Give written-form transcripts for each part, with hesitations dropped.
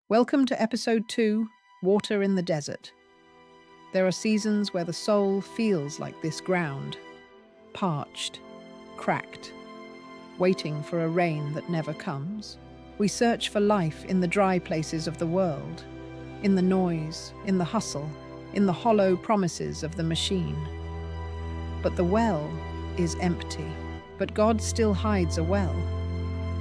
Welcome to Episode 2, Water in the Desert. There are seasons where the soul feels like this ground, parched, cracked, waiting for a rain that never comes. We search for life in the dry places of the world, in the noise, in the hustle, in the hollow promises of the machine. But the well is empty. But God still hides a well,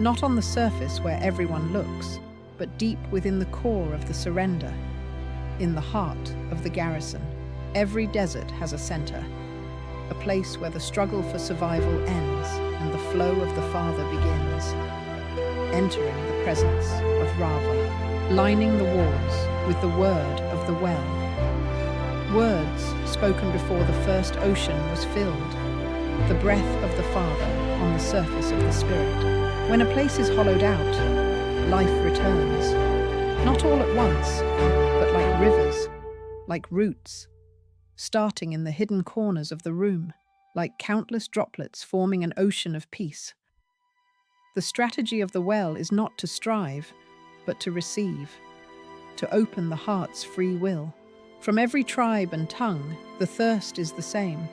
not on the surface where everyone looks, but deep within the core of the surrender, in the heart of the garrison. Every desert has a center, a place where the struggle for survival ends and the flow of the Father begins, entering the presence of RAVVAH, lining the walls with the word of the well. Words spoken before the first ocean was filled, the breath of the Father on the surface of the Spirit. When a place is hollowed out, life returns, not all at once, but like rivers, like roots, starting in the hidden corners of the room, like countless droplets forming an ocean of peace. The strategy of the well is not to strive, but to receive, to open the heart's free will. From every tribe and tongue, the thirst is the same,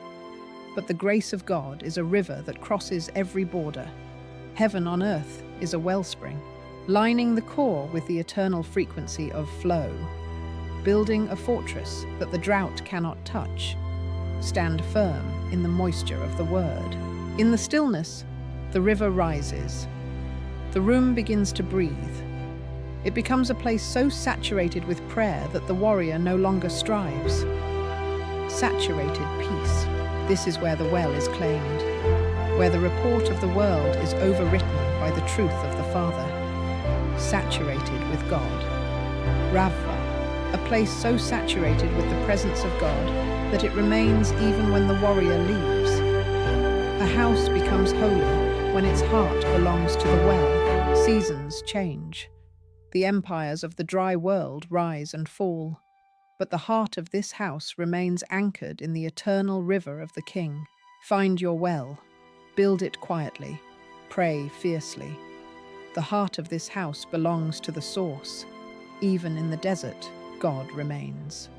but the grace of God is a river that crosses every border. Heaven on earth is a wellspring, lining the core with the eternal frequency of flow, building a fortress that the drought cannot touch. Stand firm in the moisture of the word. In the stillness, the river rises. The room begins to breathe. It becomes a place so saturated with prayer that the warrior no longer strives. Saturated peace. This is where the well is claimed, where the report of the world is overwritten by the truth of the Father. Saturated with God. RAVVAH, a place so saturated with the presence of God that it remains even when the warrior leaves. A house becomes holy when its heart belongs to the well. Seasons change. The empires of the dry world rise and fall. But the heart of this house remains anchored in the eternal river of the King. Find your well. Build it quietly. Pray fiercely. The heart of this house belongs to the source. Even in the desert, God remains.